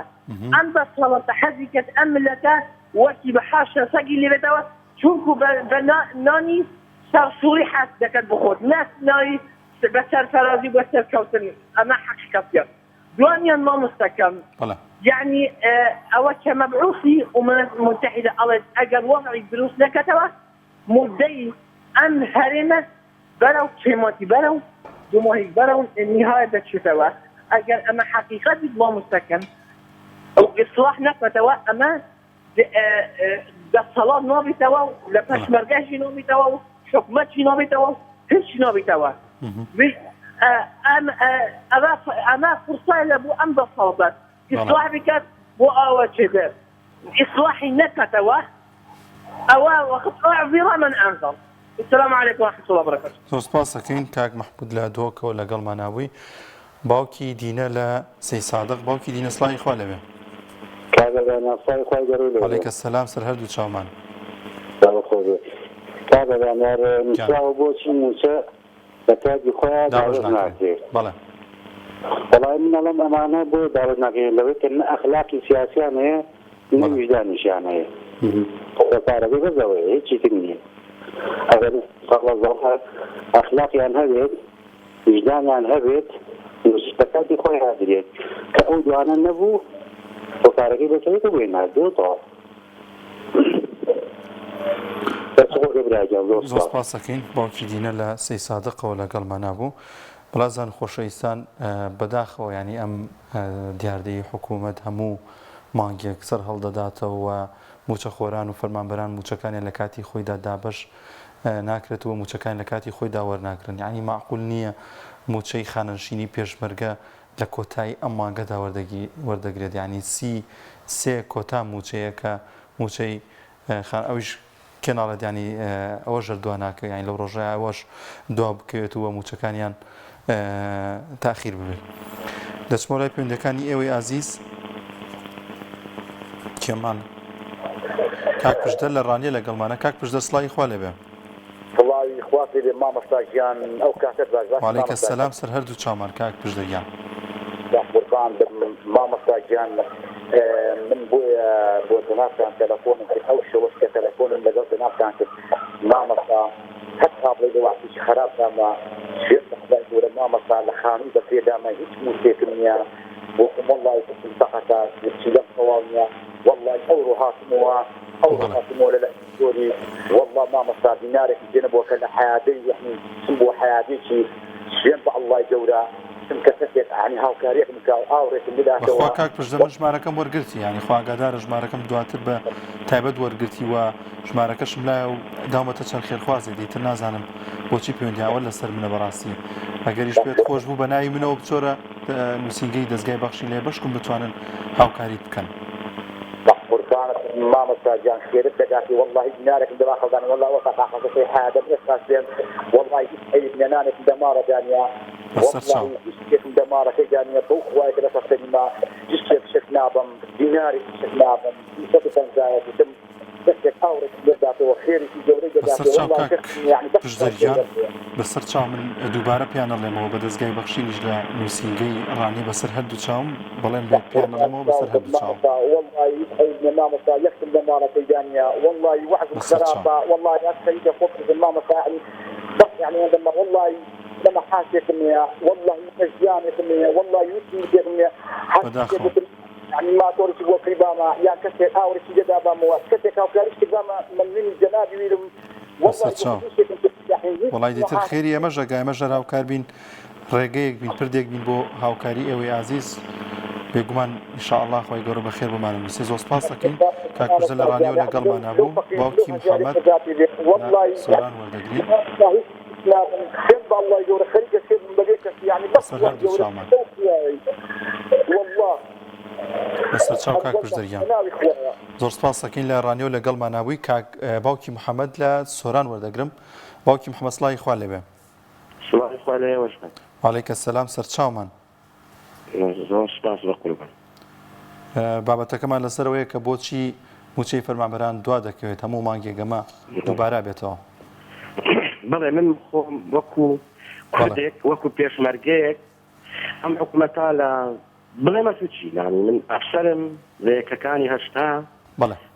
ئەم دەسەڵاتە حەزی کرد ئەم ملەتە وەکی بە حاشا سەگی لێ بێتەوە چونکو بە نانی سەرسووری حەز دەکەن بخۆت نانی بە سەرفەرازی بە سەرکەوتن ئەمە حەقیقەتە دوانیان مامۆستاکەم یعنی ئەوە کە مەبعوثی ئومەت متحیدە ئەڵێت ئەگەر وەضعی دروست نەکەتەوە مدەی ئەم هەرێمە بەرەو کێمەتی بەرەو دومۆهی بەرەو نهایە دەچێتەوە ئەگەر ئەمە حقیقەتی بۆ مستەکەن ئەو ئیسلاح نەکەتەوە ئەمە دەسەڵات نابێتەوە و لە پەشمەرگەشی نابێتەوە و حکومەتی نابێتەوە و هیچ نابێتەوە ئەمە فرسای لە بۆ ئەم دەسەڵات ئیسلاح بکات بۆ ئەوە چێدە ئیسلاحی نەکەتەوە ئەوە وەخت ئەعزیرا من ئەنزڵ. السلام عليكم ورحمة الله وبركاته. زۆر سپاس دەکەین کاک مەحموود لە دۆکەوە لەگەڵمان ناوی باوکی دینە لە سەی سادق. باوکی دینە سڵامی خوا لەوێ. وعلیکم السلام سەر هەردوو چاومان. کاکەدانیار بۆچی موچە لە کاتی خۆیان داوەت ناکرێت؟ بەڵێ وەڵای من ئەڵەم ئەمانە بۆ داوەت ناکرێت لەوەی کە نە ئەخلاقی سیاسیان هەیە نە ویجدانیشیان هەیە. خۆپارەکەی بەزەوەی هیچی تر نییە. ئەگەر ئەخلاقیان هەبێت ویجدانیان هەبێت بە کاتی خۆی هادرێت کە ئەو دوانە نەبوو خۆپارەکەی بەسەوەی بۆی نادێتەوە. زۆر سپاس دەکەین باوکی دینە لە سەی سادقەوە لەگەڵمان نابوو. بەڵازان خۆشەویستان بەداخەوە ینی ئەم دیاردەی حکوومەت هەموو مانگێک سەر هەڵدەداتەوە موچە خۆران و فەرمانبەران موچەکانیان لە کاتی خۆیدا دابەش ناکرێتەوە موچەکان لە کاتی خۆیدا وەرناگرن. یعنی معقول نییە موچەی خانەنشینی پێشمەرگە لە کۆتایی ئەم مانگەدا وەردەگرێت. یعنی سێ کۆتا موچەیە کە موچەی ئەویش کێناڵێت ینی ئەوە ژەر دوا ناکە یانی لەو ڕۆژای ئەوەش دوا بکەوێتەوە موچەکانیان تاخیر ببێت. دەچمە لای پەیوەندەکانی ئێوەی ئازیز کێمان کاک پشدە لە ڕانیە لەگەڵمانە. کاک پشدە سڵامی خوا لێبێ. سڵاوی خوا لێبێ مامۆستاگیان ئەو کاتت باش. وعلیکم السلام سەر هەردوو چاومان کاک پشدەگیان. قوربان مامۆستاگیان من بۆ جنابتان تەلەفۆنم کرد ئەو شەوەش کە تەلەفۆنم لەگەڵ جنابتان کرد مامۆستا حتا بڵێ لە وەختێکی خراپداما شوێن بەخدای گەورە مامۆستا لە خانووی بەپێداما هیچ موسێکم نییە بۆکم وەڵڵای بچم فەقەتە هیچی لەم تەواو نییە وەڵڵای ئەو ڕۆهاتمەوە لە ئیسۆری وەڵڵا مامۆستا دینارێکی دێنەبووە کە لە حیاتەی یعنی چم بۆ حیاتێکی شوێن بە ئەڵڵای گەورە خوا کاک پشدە من ژمارەکەم وەرگرتی ینی خواگادارە ژمارەکەم دواتر بە تایبەت وەرگرتی وە ژمارەکەشم لایە و داومەتە چەند خێرخوازی دیتر نازانم بۆچی پەیوەندیاوە لەسەر منە بەڕاستی ئەگەریش پێت خۆش بوو بە ناوی منەوە بچۆرە نووسینگەی دەستگای بەخشی لێ بەشکم بتوانن هاوکاریت بکەن. مامۆستاگیان خێرت دەگاتی وەڵڵاهی دینارێکم دەما خەڵدان وەڵڵا وەقە قاقەکەی حادەم ئێستا سێن وەڵڵای هیچ عەیب نێنانێکم دەماڕە دانیا وەڵڵاهی هیچێکم دەماڕەکەی دانیە بەو خوای کە لە سەختەنیما هیچێک شک نابم دینارێکی شک نابم 150 دتم دەستێک ئاورێکی دەداتەوە خێرێکی گەورەی دەداتەوە. بەسەر چاو من دووبارە پیانەڵێمەوە بە دەستگای بەخشینیش لە نووسینگەی ڕانی بەسەر هەردوو چاوم بەڵێن بێت پیانەڵێمەوە بەسەر هەردوو چاوم وەڵڵاهی مامۆستا یەکتم دەماڕەکەی دانیا وەڵڵاهی وەعزم خراپە وەڵڵاهی هەر خەریکە خۆم مامۆستا يعني عندما والله لما حاسس اني والله مجاني اني والله يوتي اني حاسس يعني ما توري تقول في باما يا كسر اوري تجي دابا مو كسر كاوكاريش باما من جنابي ويلم والله دیتر خێری ئەمە ژەگای ئەمە ژەر هاوکار بین ڕێگەیەک بین پردێک بین بۆ هاوکاری ئێوەی عزیز بێگومان ئینشاءالله خۆی گەورە بەخێر بمانە نووسێ. زۆر سپاس دەکەین کاک پشدە لە ڕانیەوە لەگەڵمان هەبوو باوکی محەممەد سۆران وەردەگرین الله يجور خليك سيد من بقيت يعني بس والله بەسەر چاو کاک پشدەریان زۆر سپاس دەکەین لە ڕانیەوە لەگەڵمان نابووی کاک باوکی محەممەد لە سۆران وەردەگرم. باوکی محەممەد سڵامی خوا لێبێ. وعلیکم السلام سەر چاومان. زۆر سپاس بە قوربان. بابەتەکەمان لەسەرەوەیە کە بۆچی موچەی فەرمانبەران دوا دەکەوێت هەموو مانگێگەمە دووبارە بێتەوە. بەڵێ من خۆم وەکو کوردێک وەکو پێشمەرگەیەک ئەم حکوومەتە لە بڵێ مەسوچی نانی من ئەفسەرم لە یەکەکانی هەشتا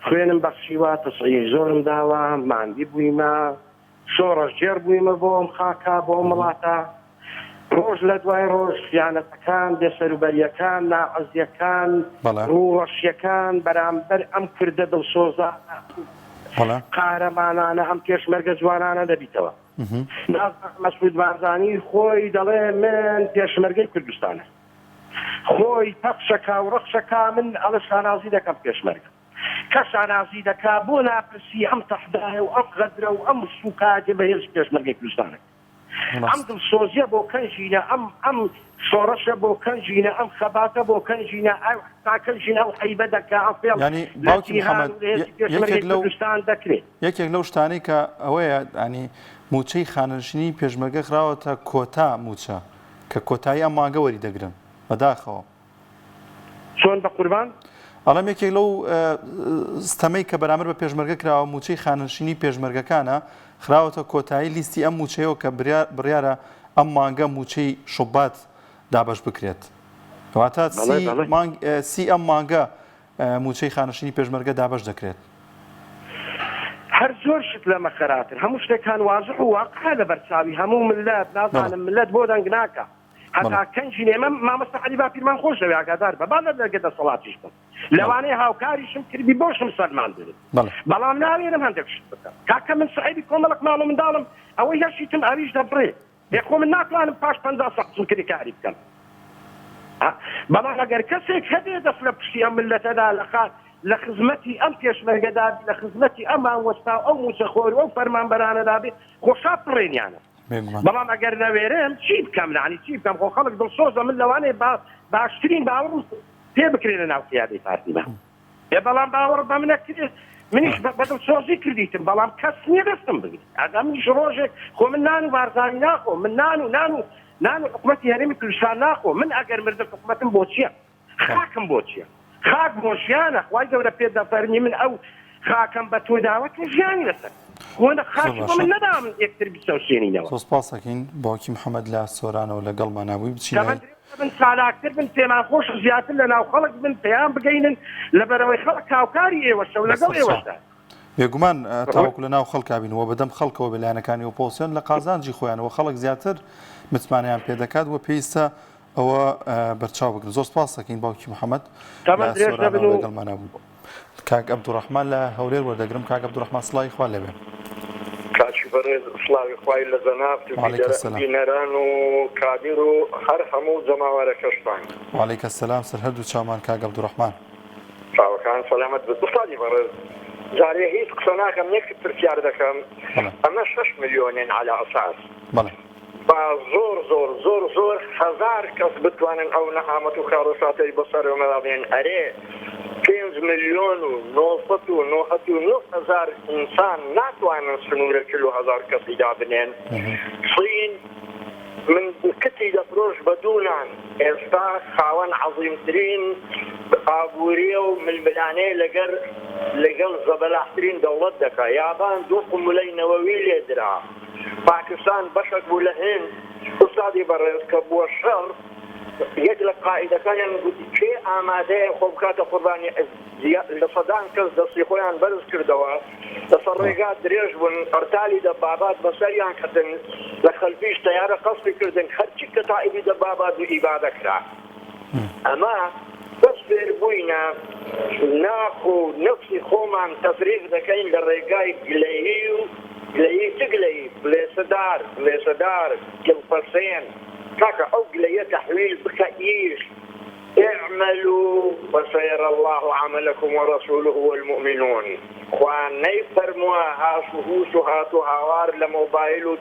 خوێنم بەخشیوە تەسعیر زۆرم داوە ماندی بوویمە شۆڕەش جێر بوویمە بۆم خاکە بۆ وڵاتە ڕۆژ لە دوای ڕۆژ خیانەتەکان بێسەروبەریەکان ناعەزیەکان ڕوڕەشیەکان بەرامبەر ئەم کردە دڵسۆزە قارەمانانە ئەم پێشمەرگە جوانانە دەبیتەوە. مەسعود بارزانی خۆی دەڵێ من پێشمەرگەی کوردستانە خۆی تەقشەکە و ڕەخشەکە من ئەڵە شانازی دەکەم پێشمەرگە کە شانازی دەکا بۆ ناپرسی ئەم تەحدایە و ئەم غەدرە و ئەم سوکاتێ بەهێز پێشمەرگەی کوردستانە ئەم دڵسۆزیە بۆ کەنجینە ئەم شۆڕەشە بۆ کەنجینە ئەم خەباتە بۆ کەنجینە تا کەنجینە ئەو حەیبە دەکا ئەم فێڵ ینی باوکی محەممەد کوردستان دەکرێت یەکێک لەو شتانەی کە ئەوەیە ینی موچەی خانشنی پێشمەرگە خراوەتە کۆتا موچە کە کۆتایی ئەم مانگە وەری دەگرن بەداخەوە چۆن بە قوربان ئەڵام یەکێک لەو ستەمەی کە بەرامبەر بە پێشمەرگە کراوە موچەی خانشینی پێشمەرگەکانە خراوەتە کۆتایی لیستی ئەم موچەیەوە کە بڕیارە ئەم مانگە موچەی شوبات دابش بکرێت کەواتە سی ئەم مانگە موچەی خانشینی پێشمەرگە دابش دەکرێت هەر زۆر شت لەمە خەراتر هەموو شتێکان واضح و واقع لە بەرچاوی هەموو ملت نازانم ملت بۆ دەنگ ناکە هەتا کەنجی نێمە مامۆستا عەلی باپیرمان خۆش دەوێ ئاگادار بە با لەدەرگە دەسەڵاتیشتم لەوانەیە هاوکاریشم کردی بۆشم سەلمان دێت بەڵام ناوێنم هەندێک شت بکەم کاکە من سعیدی کۆمەڵک ماڵ و منداڵم ئەوەی هەرشیتم ئەویش دەبڕێ خۆ من ناتوانم پاش 50 سەقسم کردی کاری بکەم بەڵام ئەگەر کەسێک هەبێ دەست لە پشتی ئەم ملەتەدا لە خزمەتی ئەم پێشمەرگەدا لە خزمەتی ئەمان وەستا ئەو موچەخۆر و ئەو فەرمانبەرانەدا بێ خۆشا پڕێنیانە بەڵام ئەگەر نەوێرم چی بکەم نانی چی بکەم خۆ خەڵک دڵسۆزە من لەوانەیە باشترین باوەڕ پێ بکرێنە ناو قیادەی پارتیمان بەڵام باوەڕ بە منە کرێت منیش بەدڵسۆزی کردیتم بەڵام کەس نییە دەستم بگرێت ئەگە منیش ڕۆژێک خۆ من نان و بارزانی ناخۆ من نان و حکومەتی هەرێمی کوردستان ناخۆ من ئەگەر مردە حکومەتم بۆ چییە خاکم بۆ چییە خاک بۆ ژیانە خوای گەورە پێ دەفەرمی من ئەو خاکەم بە تۆ داوەت و ژیانی لەسەر خۆنە خاکی بۆ من نەدام یەکتر بیسەوشێنینەوە سۆسپاسەکەین باوکی محەممەد لە سۆرانەوە لەگەڵمان نبووی بچین من سالاکتر بن پێمان خۆش زیاتر لە ناو خەڵک بن پێیان بگەینن لەبەرەوەی خەڵک هاوکاری ئێوەشە و لەگەڵ ئێوەشدا بێگومان تاوەکو لە ناو خەڵکا بینەوە بەدەم خەڵکەوە بەلایەنەکانی ئۆپۆزیسیۆن لە قازانجی خۆیانەوە خەڵک زیاتر متمانیان پێ دەکات و پێویستە ئەوە بەرچاو بگرن زۆر سپاس دەکەین باوکی محەممەد لەگەڵمان نبوو کاک عەبدوڕەحمان لە هەولێر وەردەگرم کاک عەبدوڕەحمان سڵاوی خوا لێبێ کاچی بەڕێز سڵاوی خوای لە زەنابت و بینەران و کابیر و هەر هەموو جەماوەرەکەشتان وعەلەیکە سەلام سەر هەردوو چاومان کاک عەبدوڕەحمان چاوەکان سەلامەت بێت بستادی بەڕێز جارێ هیچ قسە ناکەم یەک پرسیار دەکەم ئەمە 6 ملیۆنین على ئەساس با زۆر هەزار کەس بتوانن ئەو نەهامەت و کاڕۆساتەی بەسەرەوە بێن ئەرێ 5 ملیۆن و 999 هزار ئینسان ناتوانن سنوورە 40,000 کەسی دابنێن چین من کتی دەفرۆش بە دوونان ئێستا خاوەن عەزیمترین ئابووریە و ململانەیە لەگەڵ زەبەلاحترین دەوڵەت دەکا یابان 2 قومولەی نەوەوی لێدرا پاکستان بەشێک بوو لە هێند ئوستادی بەڕێز کە بووە شەڕ یەک لە قائیدەکانیان گوتی کێ ئامادەیە خۆ بکاتە قوربانی لە سەدان کەس دەستی خۆیان بەرز کردەوە لەسەر ڕێگا درێژ بوون ئەرتالی دەبابات بەسەریان کردن لە خەلفیش تەیارە قەسبی کردن هەرچی کە تائیبی دەبابات و ئیبادە کرا ئەمە بەس فێربووینە ناخ و نەفسی خۆمان تەفریق دەکەین لە ڕێگای گلەیی و گلەیی چ گلەیی بلێسەدار گڵپەسێن کاکە ئەو گلەیە تەحویل بکە ئیش اعملوا وسيرى الله عملكم ورسوله والمؤمنون خوان نيفرموا هاشوهوش وهاتو هاوار لموبايل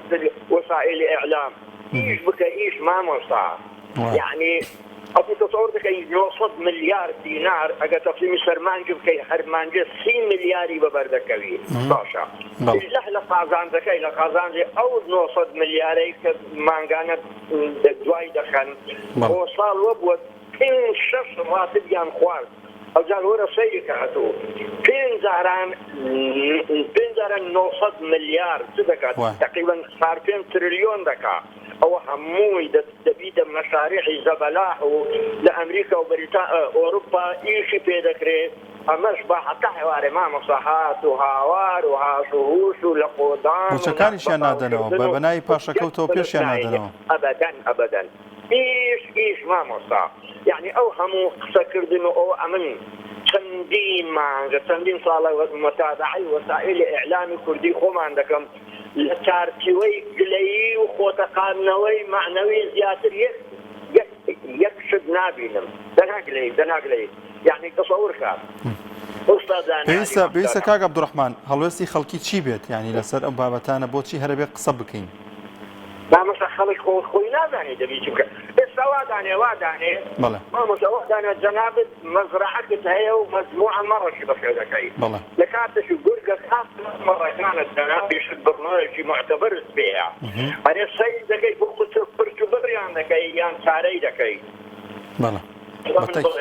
وسائل اعلام ايش بك ايش ما مصا يعني أبو تصور دكاي 900 مليار دينار أجا تقسيم سرمانجو كي هرمانجو 3 ملياري ببردكوي باشا إلا قازان دكاي لقازان دي أو 900 ملياري كمانجانا دواي دخن وصال وبوت پێنج شەش ڕاتبیان خوارد ئەوجار وەرە سەیری کەهاتوو 5,900 ملیار چ دەکات تقریبا 5 تریلیۆن دەکات ئەوە هەمووی دەبیتە مەشاریعی زەبەلاح و لە ئەمریکا و ئۆروپا ئیشی پێ دەکرێت ئەمەش بە حتا حێوارێ مامۆساهات و هاوار و هاشوهوش و لە قۆدان موچەکانیشیان نادەنەوە بە بەناوی پاشەکەوتەوە پێشیان نادەنەوە ئەبەدەن ئیش مامۆستا يعني او همو قسەکردن و ئەو ئەمن چەندین مانگە چەندین ساڵە متابعەی وەسائل ئیعلامی کوردی خۆمان دەکەم لە چارچوەی گلەیی و خۆتەقانەوەی معنەوی زیاتر يكشف نابينم دناقلي يعني تصور كان پێویستە کاک عەبدوڕەحمان هەڵوێستی خەڵکی چی بێت یعنی لەسەر ئەم بابەتانە بۆچی هەرەبێ قسە بکەین مامۆستا خەڵک خۆی نازانێت دەبی چ بکە ئێستا وادانێ مامۆستا وادانێ جەنابەت مەزرعەکەت هەیە و مەجموعە مەڕەشی بەفێ دەکەیت لە کاتێکی گورگە خاص مەڕەکانت جەنابیشت بڕنەوەیەکی معتەبەرت پێیە ئەرێ سەیر دەکەیت بۆ پرچ و بڕیان دەکەی یان چارەی دەکەیت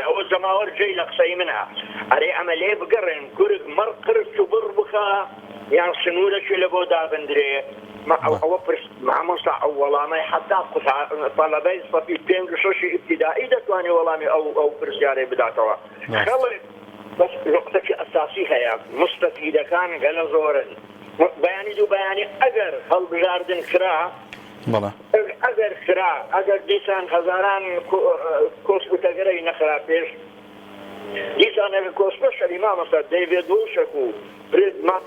ئەوە جەماوەر جێی لە قسەی منە ئەرێ ئەمە لێ بگەڕێن گورگ مەڕ قرچ و بڕ بخە یان سنوورەکی لە بۆ دابندرێ ئەوە مامۆستا ئەو وەڵامەی حتا تەڵەبەی سەفی 5-6 ئیبتیدایی دەتوانێت وەڵامی ئەو پرسیارەی بداتەوە خەڵک بەس نقطەی ئەساسی هەیە مستەفیدەکان گەلە زۆرن بەیانی دوو بەیانی ئەگەر هەڵبژاردن کرا ئەگەر دیسان هەزاران کۆسبوتەگەرەی نەخرا پێش دیسان ئەگەر کۆسبە شەری مامۆستا دەیڤێت وشک و برێدمان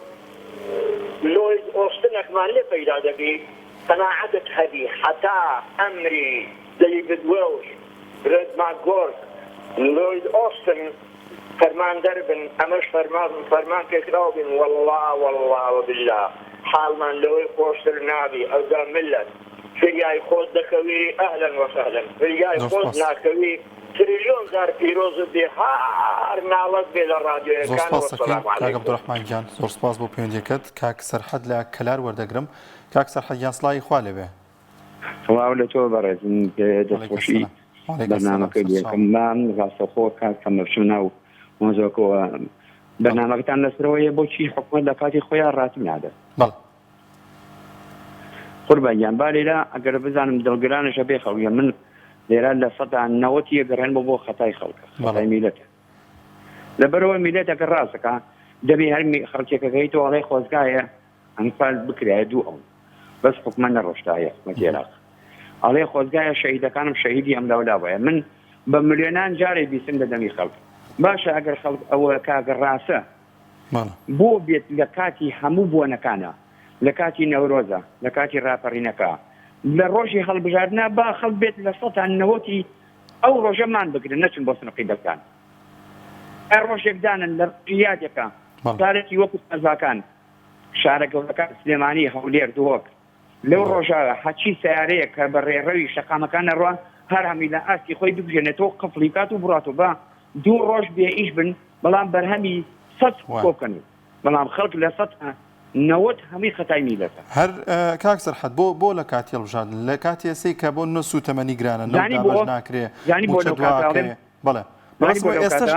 لۆید ئۆستنێکمان لێ پەیدا دەبی قەناعەتت هەبی حتا ئەمری دەیڤید وێلش برێد ماکگۆرد لۆید ئۆستن فەرمان دەربن ئەمەش فەرمان پێکراو بن والله وبالله حاڵمان لەوەی خۆشتر نابی ئەودا ملت فریای خۆت دەکەوی ئەهلەن وەسەهلەن فریای خۆت ناکەوی تریلیۆن جار پیرۆزت بێ هەر ناڵەت بێ لە ڕادیۆیەکان وەسەلام عەلەیکم. کاک عەبدوڕەحمان گیان زۆر سپاس بۆ پەیوەندیەکەت. کاک سەرحەد لە کەلار وەردەگرم. کاک سەرحەد گیان سڵاوی خوا لێبێ. سڵاو لە تۆ بەڕێزم دەستخۆشی بەرنامەکەی یەکەممان ڕاستەخۆ کاک کەمەرچوونە و مۆزۆکەوە بەرنامەکەتان لەسەرەوەیە بۆچی حکومەت لە کاتی خۆیان ڕاتی نادات. قوربانیان با لێرە ئەگەر بزانم دڵگرانەشە بێ خەڵکیە من لێرە لە 90 گەڕێن بۆ خەتای خەڵکە خەتای میلەتە لەبەرەوە میلەتەکە ڕاستەکە دەبێ هەر خەڵکێکەکەیتەوە ئەڵێ خۆزگایە ئەمسال بکرایە دوو ئەو بەس حکومەت نەڕۆشتایە حکومەتی عێراق ئەڵێ خۆزگایە شەهیدەکانم شەهیدی ئەم لەولابەیە من بە ملیۆنان جارێ بیستم لە دەمی خەڵک باشە ئەگەر خەڵک ئەوە کاگە ڕاستە بۆ بێت لە کاتی هەموو بۆنەکانە لە کاتی نەورۆزە لە کاتی ڕاپەڕینەکە لە ڕۆژی هەڵبژاردنە با خەڵک بێت لە 90 ئەو ڕۆژەمان بگرن نەچن بۆ سنەقی دەکان هەر ڕۆژێکدانن لە ڕیادەکە دارێکی وەکو ئەزاکان شارە گەورەکان سلێمانی هەولێر دۆک لەو ڕۆژە حەچی سیارەیە کە بە ڕێڕەوی شەقامەکان نەڕوان هەر هەمی لە ئاستی خۆی ببژێنێتەوە قفڵی کات و بڕاتۆ بە دوو ڕۆژ بێ ئیش بن بەڵام بەرهەمی 100 کۆبکەن بەڵام خەڵک لە 90 هەمی خەتای میلەتە. هەر کاک سەرحەد بۆ لە کاتی هەڵبژاردن لە کاتی ئەسەی کە بۆ نەسوو تەمەنی گرانە نەودابەش ناکرێ بەڵێ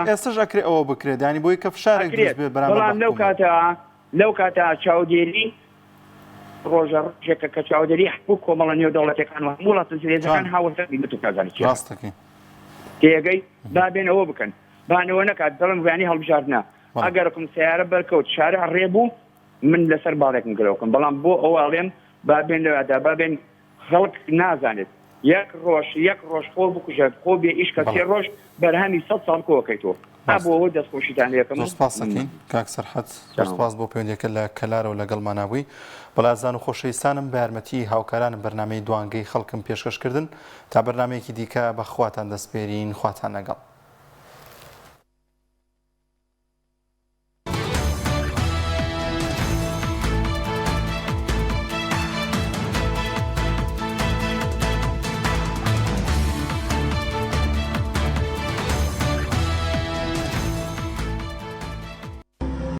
ئێستش ئەکرێ ئەوە بکرێت ینی بۆی کە فشارێک دروست بێت بەڵام لەو کاتە چاودێری ڕۆژە ڕۆژێکە کە چاودێری حکومەت کۆمەڵە نێودەوڵەتەکان و هەموو وڵاتە جێزەکان هاوەسەری بێت و کازانی ڕاستەکەی تێگەی با بێن ئەوە بکەن بانەوە نەکات دەڵم ویانی هەڵبژاردنە ئەگەرکم سیارە بەرکەوت شارە ڕێبوو من لەسەر باڵێکم گرەوەکەم بەڵام بۆ ئەوە ئەڵێم با بێن لەوادا با بێن خەڵک نازانێت یەک ڕۆژ خۆ بکوژێت خۆ بێ ئیشکە 3 ڕۆژ بەرهەمی 100 ساڵ کۆکەیتەوە بۆ ئەوە دەستخۆشیتان یەکەم. سپاسەکەین کاک سەرحەد سپاس بۆ پەیوەندیەکە لە کەلارەوە لەگەڵماناوی بەڵازان و خۆشەویستانم بە یارمەتی هاوکارانم بەرنامەی دوانگەی خەڵکم پێشکەشکردن تا بەرنامەیەکی دیکە بە خواتان دەسپێرین خواتان لەگەڵ.